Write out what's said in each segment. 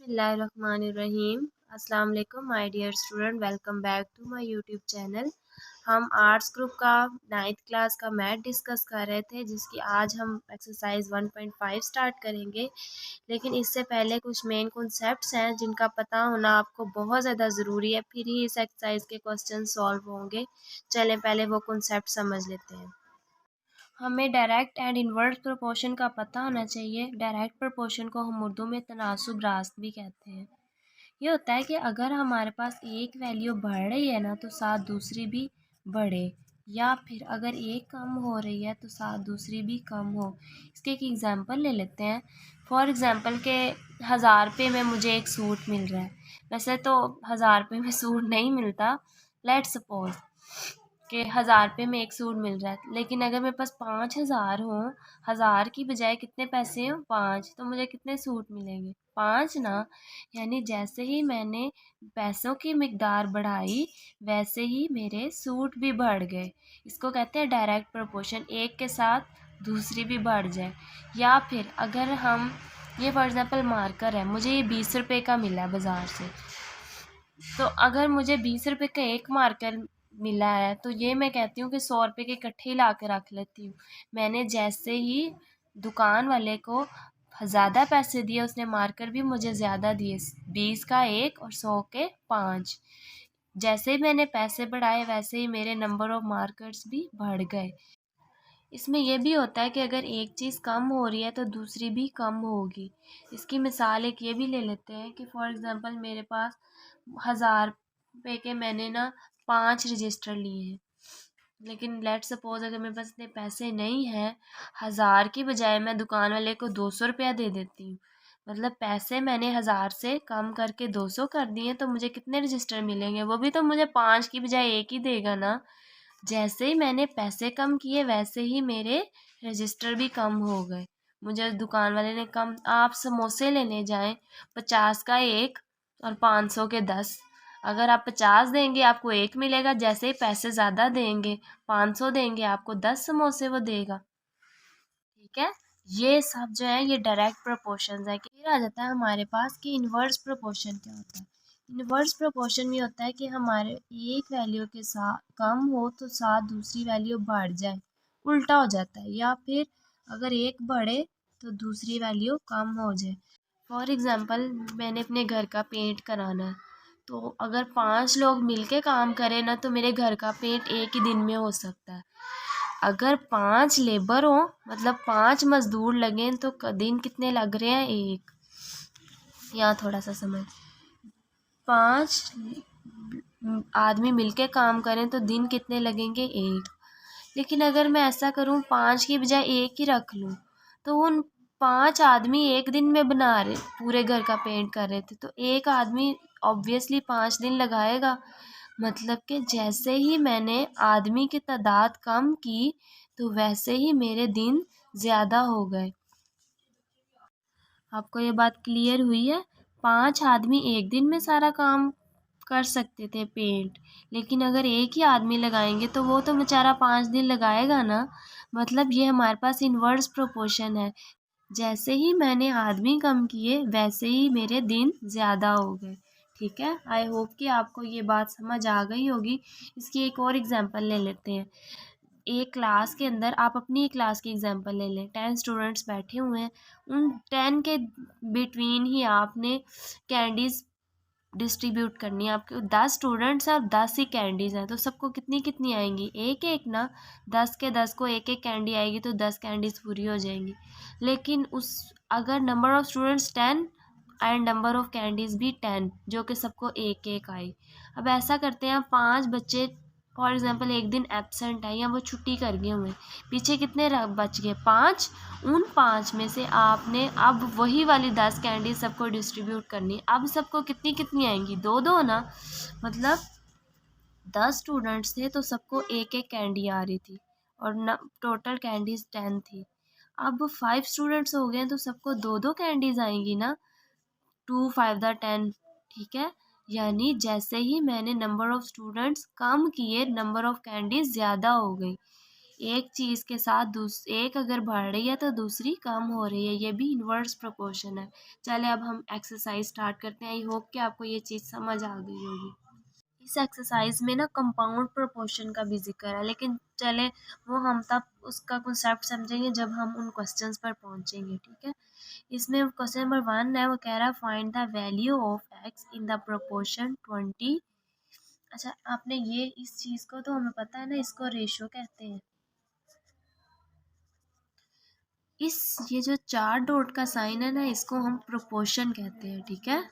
बिस्मिल्लाहिर्रहमानिर्रहीम। अस्सलाम वालेकुम my dear student, welcome back to my YouTube channel. हम आर्ट्स ग्रुप का 9th क्लास का मैथ डिस्कस कर रहे थे, जिसकी आज हम एक्सरसाइज 1.5 स्टार्ट करेंगे। लेकिन इससे पहले कुछ मेन कॉन्सेप्ट्स हैं जिनका पता होना आपको बहुत ज़्यादा ज़रूरी है, फिर ही इस एक्सरसाइज के क्वेश्चन सॉल्व होंगे। चलें पहले वो कॉन्सेप्ट समझ लेते हैं। हमें डायरेक्ट एंड इनवर्स प्रोपोर्शन का पता होना चाहिए। डायरेक्ट प्रोपोर्शन को हम उर्दू में तनासुब रास्त भी कहते हैं। ये होता है कि अगर हमारे पास एक वैल्यू बढ़ रही है ना, तो साथ दूसरी भी बढ़े, या फिर अगर एक कम हो रही है तो साथ दूसरी भी कम हो। इसके एक एग्जांपल ले लेते हैं। फॉर एग्जांपल के 1000 रुपये में मुझे एक सूट मिल रहा है। वैसे तो 1000 रुपये में सूट नहीं मिलता। लेट्स सपोज कि 1000 रुपये में एक सूट मिल रहा है, लेकिन अगर मेरे पास 5000 हो, 1000 की बजाय कितने पैसे हो 5, तो मुझे कितने सूट मिलेंगे 5 ना। यानी जैसे ही मैंने पैसों की मिकदार बढ़ाई, वैसे ही मेरे सूट भी बढ़ गए। इसको कहते हैं डायरेक्ट प्रोपोर्शन, एक के साथ दूसरी भी बढ़ जाए। या फिर अगर हम ये फॉर एग्जांपल मार्कर है, मुझे ये 20 रुपये का मिला है बाज़ार से, तो अगर मुझे 20 रुपये का एक मार्कर मिला है, तो ये मैं कहती हूँ कि 100 रुपये के इकट्ठे ही ला के रख लेती हूँ। मैंने जैसे ही दुकान वाले को ज़्यादा पैसे दिए, उसने मार्कर भी मुझे ज़्यादा दिए, 20 का एक और 100 के 5। जैसे ही मैंने पैसे बढ़ाए, वैसे ही मेरे नंबर ऑफ मार्कर्स भी बढ़ गए। इसमें यह भी होता है कि अगर एक चीज़ कम हो रही है तो दूसरी भी कम होगी। इसकी मिसाल एक ये भी ले लेते हैं कि फॉर एग्ज़ाम्पल मेरे पास 1000 रुपये के मैंने ना 5 रजिस्टर लिए हैं, लेकिन लेट सपोज अगर मेरे पास इतने पैसे नहीं हैं, 1000 की बजाय मैं दुकान वाले को 200 रुपया दे देती हूँ। मतलब पैसे मैंने 1000 से कम करके 200 कर दिए, तो मुझे कितने रजिस्टर मिलेंगे? वो भी तो मुझे 5 की बजाय एक ही देगा ना। जैसे ही मैंने पैसे कम किए, वैसे ही मेरे रजिस्टर भी कम हो गए। मुझे दुकान वाले ने कम, आप समोसे लेने जाएं, 50 का एक और 500 के 10। अगर आप 50 देंगे आपको एक मिलेगा, जैसे ही पैसे ज़्यादा देंगे, 500 देंगे, आपको 10 समोसे वो देगा। ठीक है, ये सब जो है ये डायरेक्ट प्रोपोर्शंस है। फिर आ जाता है हमारे पास कि इनवर्स प्रोपोर्शन क्या होता है। इनवर्स प्रोपोर्शन में होता है कि हमारे एक वैल्यू के साथ कम हो तो साथ दूसरी वैल्यू बढ़ जाए, उल्टा हो जाता है। या फिर अगर एक बढ़े तो दूसरी वैल्यू कम हो जाए। फॉर एग्ज़ाम्पल मैंने अपने घर का पेंट कराना है, तो अगर 5 लोग मिलके काम करें ना, तो मेरे घर का पेंट एक ही दिन में हो सकता है। अगर 5 लेबर हो, मतलब 5 मजदूर लगें, तो दिन कितने लग रहे हैं? एक। यहाँ थोड़ा सा समझ, 5 आदमी मिलके काम करें तो दिन कितने लगेंगे? एक। लेकिन अगर मैं ऐसा करूँ 5 की बजाय एक ही रख लूँ, तो उन 5 आदमी एक दिन में बना रहे, पूरे घर का पेंट कर रहे थे, तो एक आदमी ऑब्वियसली 5 दिन लगाएगा। मतलब कि जैसे ही मैंने आदमी की तादाद कम की, तो वैसे ही मेरे दिन ज़्यादा हो गए। आपको ये बात क्लियर हुई है? 5 आदमी एक दिन में सारा काम कर सकते थे पेंट, लेकिन अगर एक ही आदमी लगाएंगे तो वो तो बेचारा 5 दिन लगाएगा ना। मतलब ये हमारे पास इनवर्स प्रोपोर्शन है। जैसे ही मैंने आदमी कम किए, वैसे ही मेरे दिन ज़्यादा हो गए। ठीक है, आई होप कि आपको ये बात समझ आ गई होगी। इसकी एक और एग्जांपल ले लेते हैं। एक क्लास के अंदर, आप अपनी ही क्लास की एग्जांपल ले लें। 10 स्टूडेंट्स बैठे हुए हैं, उन 10 के बिटवीन ही आपने कैंडीज़ डिस्ट्रीब्यूट करनी है। आपके 10 स्टूडेंट्स हैं और 10 ही कैंडीज़ हैं, तो सबको कितनी कितनी आएंगी? एक एक ना। 10 के 10 को एक एक कैंडी आएगी, तो 10 कैंडीज़ पूरी हो जाएंगी। लेकिन उस अगर number of students 10 and number of candies भी 10, जो कि सबको एक एक आई। अब ऐसा करते हैं, 5 बच्चे फॉर एग्ज़ाम्पल एक दिन एब्सेंट है या वो छुट्टी कर गए हुए, पीछे कितने बच गए? 5। उन 5 में से आपने अब वही वाली 10 कैंडी सबको डिस्ट्रीब्यूट करनी। अब सबको कितनी कितनी आएंगी? 2-2 ना। मतलब 10 स्टूडेंट्स थे तो सबको एक एक कैंडी आ रही थी, और न टोटल कैंडीज़ 10 थी। अब 5 स्टूडेंट्स हो गए तो सबको 2-2 कैंडीज़ आएंगी ना। 2 5 द 10। ठीक है, यानी जैसे ही मैंने नंबर ऑफ़ स्टूडेंट्स कम किए, नंबर ऑफ़ कैंडीज़ ज़्यादा हो गई। एक चीज़ के साथ एक अगर बढ़ रही है तो दूसरी कम हो रही है, ये भी इन्वर्स प्रोपोर्शन है। चले अब हम एक्सरसाइज स्टार्ट करते हैं। आई होप कि आपको ये चीज़ समझ आ गई होगी। इस एक्सरसाइज में ना कंपाउंड प्रोपोर्शन का भी जिक्र है, लेकिन चले वो हम तब उसका कॉन्सेप्ट समझेंगे जब हम उन क्वेश्चंस पर पहुंचेंगे, ठीक है। इसमें क्वेश्चन नंबर 1 है, वो कह रहा है find the value of x in the proportion 20। अच्छा, आपने ये इस चीज़ को तो हमें पता है ना, इसको रेशो कहते हैं। ये जो 4 डॉट का साइन है ना, इसको हम प्रोपोर्शन कहते हैं, ठीक है,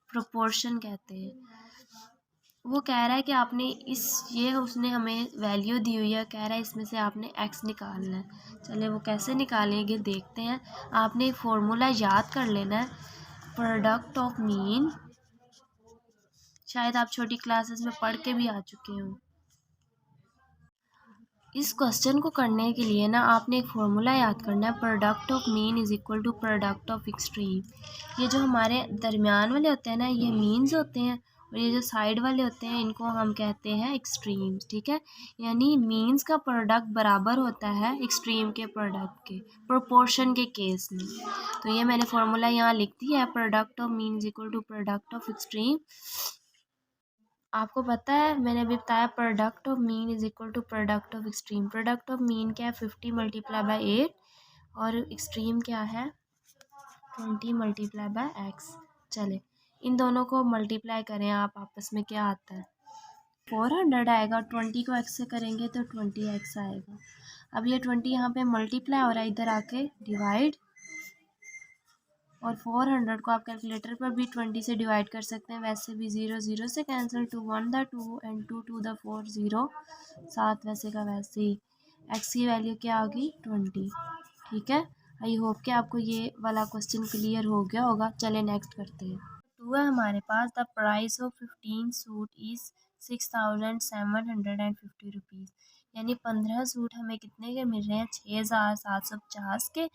प्रोपोर्शन कहते हैं। वो कह रहा है कि आपने ये उसने हमें वैल्यू दी हुई है, कह रहा है इसमें से आपने एक्स निकालना है। चलिए वो कैसे निकालेंगे देखते हैं। आपने एक फार्मूला याद कर लेना है, प्रोडक्ट ऑफ मीन। शायद आप छोटी क्लासेस में पढ़ के भी आ चुके हो। इस क्वेश्चन को करने के लिए ना आपने एक फार्मूला याद करना है, product of mean is equal to product of extreme. ये जो हमारे दरमियान वाले होते हैं ना, ये मीन्स होते हैं, और ये जो साइड वाले होते हैं इनको हम कहते हैं एक्सट्रीम्स, ठीक है। यानी मीन्स का प्रोडक्ट बराबर होता है एक्सट्रीम के प्रोडक्ट के, प्रोपोर्शन के केस में। तो ये मैंने फार्मूला यहाँ लिख दिया है, product of mean is equal to product of extreme. आपको पता है मैंने अभी बताया product of mean is equal to product of extreme. Product of mean क्या है, 50 मल्टीप्लाई बाई 8, और एक्सट्रीम क्या है, 20 मल्टीप्लाई बाई एक्स। चले इन दोनों को मल्टीप्लाई करें आप आपस में, क्या आता है, 400 आएगा। 20 को एक्स से करेंगे तो 20x आएगा। अब ये 20 यहाँ पे मल्टीप्लाई हो रहा है, इधर आके डिवाइड, और 400 को आप कैलकुलेटर पर भी 20 से डिवाइड कर सकते हैं, वैसे भी 0 0 से कैंसिल, 2 1 द 2 एंड 2 2 द 4, 0 7 वैसे का वैसे ही। एक्स की वैल्यू क्या आ गई, 20, ठीक है। आई होप कि आपको ये वाला क्वेश्चन क्लियर हो गया होगा। चले नेक्स्ट करते हैं। 2 है हमारे पास, the price of 15 suit is 6750 rupees. यानी 15 सूट हमें कितने के मिल रहे हैं, 6750 के।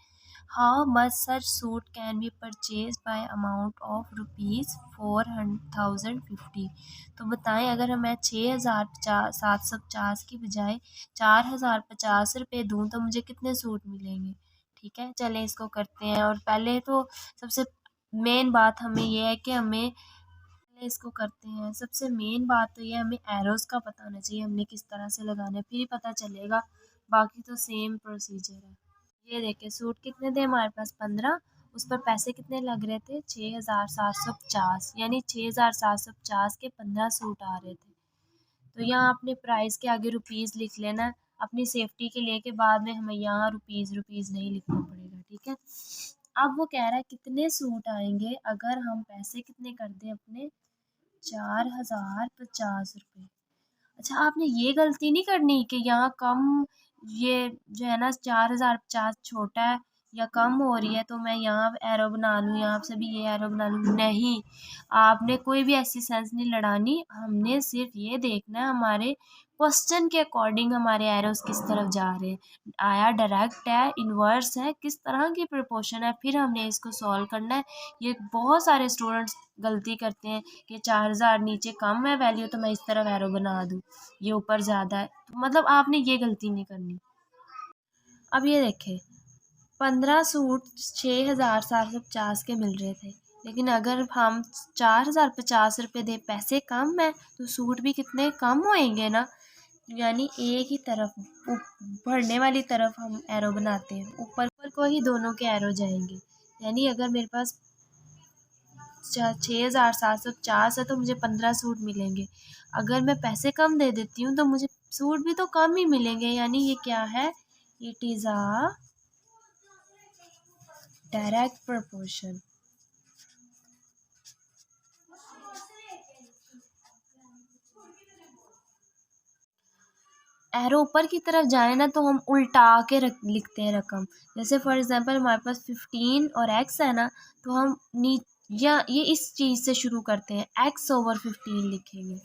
How much such suit can be purchase by amount of rupees 4050। तो बताएं, अगर मैं 6750 की बजाय 4050 रुपये दूँ तो मुझे कितने सूट मिलेंगे, ठीक है। चलें इसको करते हैं। और पहले तो सबसे मेन बात हमें ये है कि इसको करते हैं। सबसे मेन बात तो ये हमें एरोज़ का पता होना चाहिए, हमने किस तरह से लगाना है, फिर ही पता चलेगा। बाकी तो सेम प्रोसीजर है। ये देखिए सूट कितने थे हमारे पास, 15, उस पर पैसे कितने लग रहे थे, 6750, यानी 6750 के 15 सूट आ रहे थे। तो यहाँ आपने प्राइस के आगे रुपीज़ लिख लेना है अपनी सेफ्टी के लिए, कि बाद में हमें यहाँ रुपीज़ नहीं लिखना पड़ेगा, ठीक है। अब वो कह रहा है कितने सूट आएंगे अगर हम पैसे कितने कर दें अपने, 4050 रुपये। अच्छा, आपने ये गलती नहीं करनी कि यहाँ कम, ये जो है ना 4050 छोटा है या कम हो रही है तो मैं यहाँ एरो बना लूँ, यहाँ से भी ये एरो बना लूँ, नहीं। आपने कोई भी ऐसी सेंस नहीं लड़ानी, हमने सिर्फ ये देखना है हमारे क्वेश्चन के अकॉर्डिंग हमारे एरोस किस तरफ जा रहे हैं, आया डायरेक्ट है, इन्वर्स है, किस तरह की प्रोपोर्शन है, फिर हमने इसको सॉल्व करना है। ये बहुत सारे स्टूडेंट्स गलती करते हैं कि 4000 नीचे कम है वैल्यू तो मैं इस तरफ एरो बना दूँ, ये ऊपर ज़्यादा है, तो मतलब आपने ये गलती नहीं करनी। अब ये देखें, 15 सूट 6750 के मिल रहे थे, लेकिन अगर हम 4050 रुपये दे, पैसे कम है तो सूट भी कितने कम होएंगे ना। यानी एक ही तरफ, बढ़ने वाली तरफ हम एरो बनाते हैं, ऊपर को ही दोनों के एरो जाएंगे। यानी अगर मेरे पास 6750 है तो मुझे 15 सूट मिलेंगे, अगर मैं पैसे कम दे देती हूँ तो मुझे सूट भी तो कम ही मिलेंगे। यानी ये क्या है, it is a direct proportion. Arrow ऊपर की तरफ जाए ना तो हम उल्टा के लिखते हैं रकम। जैसे फॉर एग्जांपल हमारे पास 15 और x है ना, तो हम या ये इस चीज़ से शुरू करते हैं, x ओवर 15 लिखेंगे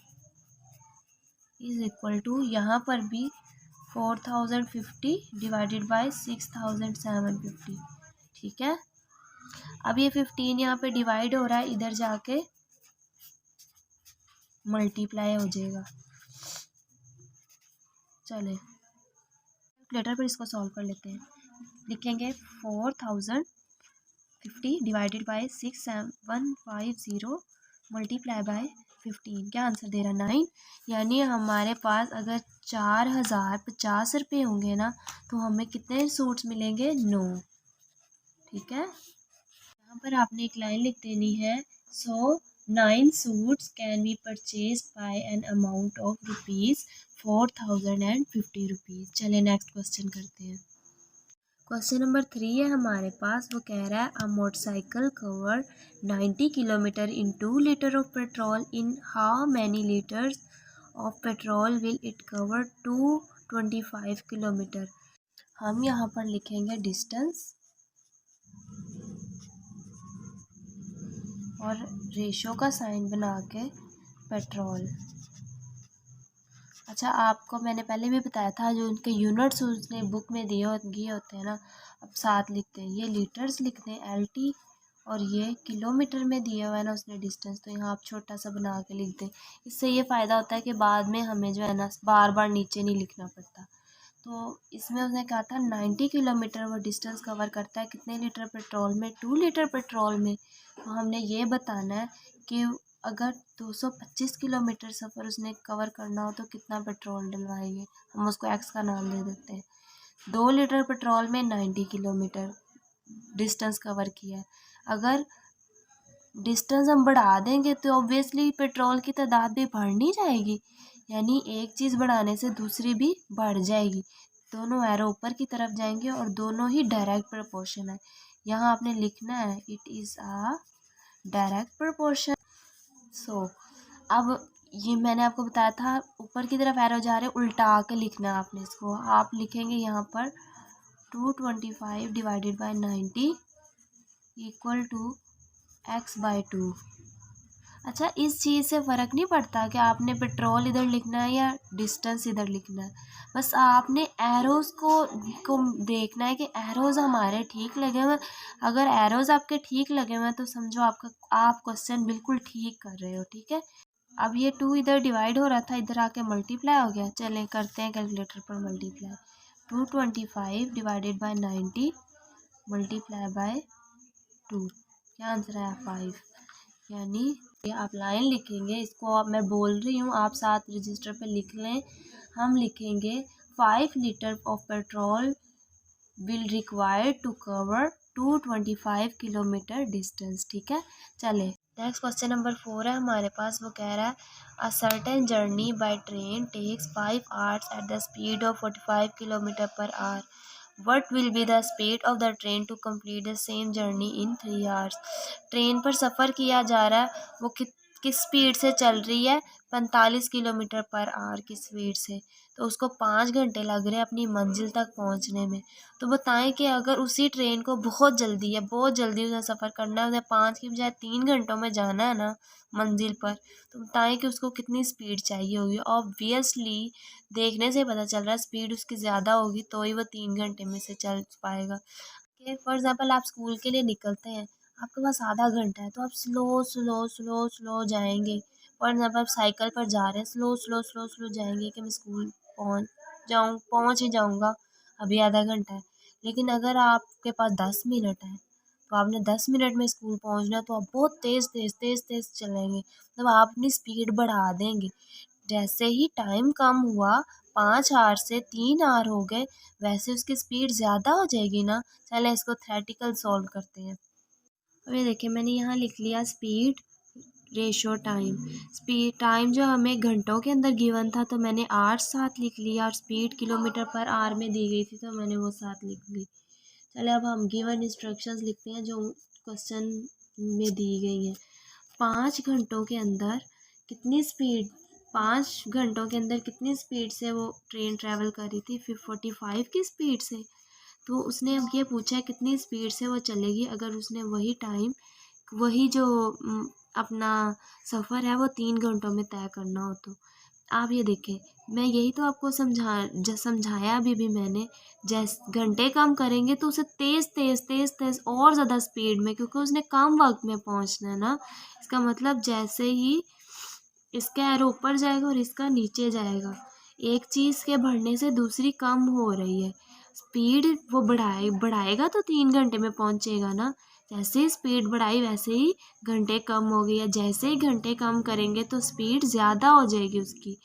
इज इक्वल टू, यहाँ पर भी 4050 डिवाइडेड बाय 6750, ठीक है। अब ये 15 यहाँ पे डिवाइड हो रहा है, इधर जाके मल्टीप्लाई हो जाएगा। चले कैलकुलेटर पर इसको सॉल्व कर लेते हैं। लिखेंगे 4050 डिवाइडेड बाय 6750 मल्टीप्लाई बाय 15। क्या आंसर दे रहा है? 9। यानी हमारे पास अगर 4050 होंगे ना तो हमें कितने सूट्स मिलेंगे? 9। ठीक है, यहाँ पर आपने एक लाइन लिख देनी है, सो 9 suits can be purchase by an amount of ₹4050। चलिए नेक्स्ट क्वेश्चन करते हैं। क्वेश्चन नंबर 3 है हमारे पास, वो कह रहा है a motorcycle cover 90 kilometre in 2 litre of petrol, in how many litres of petrol will it cover 225 kilometre. हम यहाँ पर लिखेंगे डिस्टेंस और रेशो का साइन बना के पेट्रोल। अच्छा, आपको मैंने पहले भी बताया था जो उनके यूनिट्स उसने बुक में दिए होते हैं ना, अब साथ लिखते हैं, ये लीटर्स लिखते हैं LT, और ये किलोमीटर में दिया हुआ है ना उसने डिस्टेंस, तो यहाँ आप छोटा सा बना के लिख दें। इससे ये फ़ायदा होता है कि बाद में हमें जो है ना बार बार नीचे नहीं लिखना पड़ता। तो इसमें उसने कहा था 90 किलोमीटर वो डिस्टेंस कवर करता है, कितने लीटर पेट्रोल में? 2 लीटर पेट्रोल में। तो हमने ये बताना है कि अगर 225 किलोमीटर सफ़र उसने कवर करना हो तो कितना पेट्रोल डलवाएंगे। हम उसको एक्स का नाम दे देते हैं। 2 लीटर पेट्रोल में 90 किलोमीटर डिस्टेंस कवर किया है। अगर डिस्टेंस हम बढ़ा देंगे तो ऑब्वियसली पेट्रोल की तादाद भी बढ़ नहीं जाएगी, यानी एक चीज़ बढ़ाने से दूसरी भी बढ़ जाएगी। दोनों एरो ऊपर की तरफ जाएंगे और दोनों ही डायरेक्ट प्रोपोर्शन है। यहाँ आपने लिखना है it is a direct proportion. So अब ये मैंने आपको बताया था ऊपर की तरफ एरो जा रहे, उल्टा के लिखना है आपने इसको। आप लिखेंगे यहाँ पर 225 divided by 90 equal to x/2। अच्छा, इस चीज़ से फ़र्क नहीं पड़ता कि आपने पेट्रोल इधर लिखना है या डिस्टेंस इधर लिखना है, बस आपने एरोज़ को देखना है कि एरोज़ हमारे ठीक लगे हुए। अगर एरोज़ आपके ठीक लगे हुए हैं तो समझो आप क्वेश्चन बिल्कुल ठीक कर रहे हो। ठीक है, अब ये 2 इधर डिवाइड हो रहा था, इधर आके मल्टीप्लाई हो गया। चलें करते हैं कैलकुलेटर पर multiply. 225 divided by 90 multiply by 2, क्या आंसर आया? 5। यानी ये आप लाइन लिखेंगे, इसको अब मैं बोल रही हूँ, आप साथ रजिस्टर पे लिख लें। हम लिखेंगे 5 litre of petrol will require to cover 225 kilometre distance. ठीक है, चले नेक्स्ट क्वेश्चन नंबर 4 है हमारे पास, वो कह रहा है a certain journey by train takes 5 hours at the speed of 45 kilometre per hour. What will be the speed of the train to complete the same journey in 3 hours? Train पर सफ़र किया जा रहा है, वो किस स्पीड से चल रही है? 45 किलोमीटर पर आवर की स्पीड से। तो उसको 5 घंटे लग रहे हैं अपनी मंजिल तक पहुंचने में। तो बताएं कि अगर उसी ट्रेन को बहुत जल्दी है, बहुत जल्दी उसे सफ़र करना है, उसे 5 की बजाय 3 घंटों में जाना है ना मंजिल पर, तो बताएं कि उसको कितनी स्पीड चाहिए होगी। ऑब्वियसली देखने से पता चल रहा है स्पीड उसकी ज़्यादा होगी तो ही वो 3 घंटे में से चल पाएगा। कि फॉर एग्ज़ाम्पल आप स्कूल के लिए निकलते हैं, आपके पास आधा घंटा है, तो आप स्लो स्लो स्लो स्लो जाएंगे। फॉर एग्ज़ाम्पल आप साइकिल पर जा रहे हैं, स्लो स्लो स्लो स्लो जाएंगे कि मैं स्कूल पहुँच ही जाऊँगा, अभी आधा घंटा है। लेकिन अगर आपके पास 10 मिनट है तो आपने 10 मिनट में स्कूल पहुँचना है, तो आप बहुत तेज़ तेज़ तेज़ तेज़ चलेंगे, मतलब आप अपनी स्पीड बढ़ा देंगे। जैसे ही टाइम कम हुआ, 5 आवर से 3 आवर हो गए, वैसे उसकी स्पीड ज़्यादा हो जाएगी ना। चलें इसको थ्योरेटिकल सॉल्व करते हैं। अब ये देखिए मैंने यहाँ लिख लिया speed ratio time. Speed time जो हमें घंटों के अंदर गिवन था तो मैंने आवर्स साथ लिख लिया, और स्पीड किलोमीटर पर आवर में दी गई थी तो मैंने वो साथ लिख ली। चले अब हम गिवन इंस्ट्रक्शंस लिखते हैं जो क्वेश्चन में दी गई हैं। 5 घंटों के अंदर कितनी स्पीड 5 घंटों के अंदर कितनी स्पीड से वो ट्रेन ट्रैवल कर रही थी? 45 की स्पीड से। तो उसने अब ये पूछा है कितनी स्पीड से वो चलेगी अगर उसने वही टाइम, वही जो अपना सफ़र है वो 3 घंटों में तय करना हो। तो आप ये देखें, मैं यही तो आपको समझाया अभी मैंने। घंटे कम करेंगे तो उसे तेज़ तेज़ तेज़ तेज़ और ज़्यादा स्पीड में, क्योंकि उसने कम वक्त में पहुंचना है ना। इसका मतलब जैसे ही इसका एरो ऊपर जाएगा और इसका नीचे जाएगा, एक चीज़ के बढ़ने से दूसरी कम हो रही है। स्पीड वो बढ़ाएगा तो 3 घंटे में पहुंचेगा ना। जैसे ही स्पीड बढ़ाई वैसे ही घंटे कम हो गई, या जैसे ही घंटे कम करेंगे तो स्पीड ज़्यादा हो जाएगी उसकी।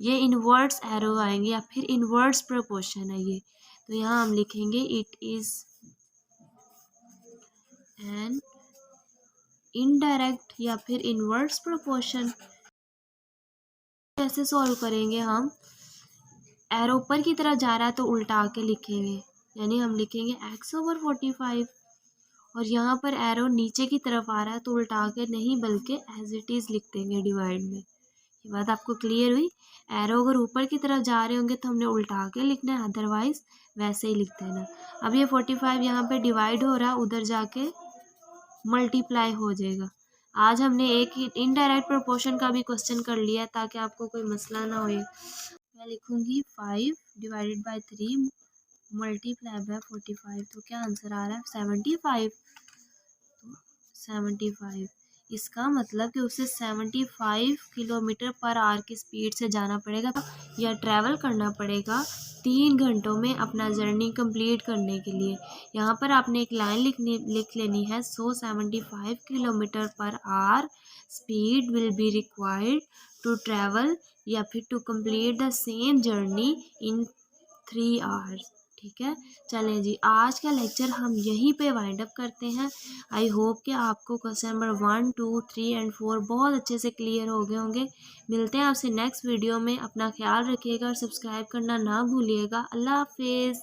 ये इनवर्ट्स एरो आएंगे या फिर इनवर्ट्स प्रोपोर्शन है ये। तो यहाँ हम लिखेंगे इट इज़ एन इनडायरेक्ट या फिर इनवर्ट्स प्रोपोर्शन। कैसे सॉल्व करेंगे हम, एरो ऊपर की तरफ जा रहा है तो उल्टा के लिखेंगे, यानी हम लिखेंगे x/45, और यहाँ पर एरो नीचे की तरफ आ रहा है तो उल्टा के नहीं बल्कि एज इट इज़ लिख देंगे डिवाइड में। ये बात आपको क्लियर हुई। एरो अगर ऊपर की तरफ जा रहे होंगे तो हमने उल्टा के लिखना है, अदरवाइज वैसे ही लिख देना। अब ये 45 यहाँ पे डिवाइड हो रहा है, उधर जाके मल्टीप्लाई हो जाएगा। आज हमने एक इनडायरेक्ट प्रोपोर्शन का भी क्वेश्चन कर लिया है ताकि आपको कोई मसला ना हो। मैं लिखूंगी 5 डिवाइडेड बाई 3 मल्टीप्लाई बाय 45, तो क्या आंसर आ रहा है 75। 75, इसका मतलब कि उसे 75 किलोमीटर पर आवर की स्पीड से जाना पड़ेगा या ट्रैवल करना पड़ेगा 3 घंटों में अपना जर्नी कंप्लीट करने के लिए। यहाँ पर आपने एक लाइन लिख लेनी है, so 75 kilometre per hour speed will be required to travel या फिर to complete the same journey in 3 hours. ठीक है, चलें जी, आज का लेक्चर हम यहीं पे वाइंड अप करते हैं। आई होप कि आपको क्वेश्चन नंबर 1, 2, 3 एंड 4 बहुत अच्छे से क्लियर हो गए होंगे। मिलते हैं आपसे नेक्स्ट वीडियो में। अपना ख्याल रखिएगा और सब्सक्राइब करना ना भूलिएगा। अल्लाह हाफिज़।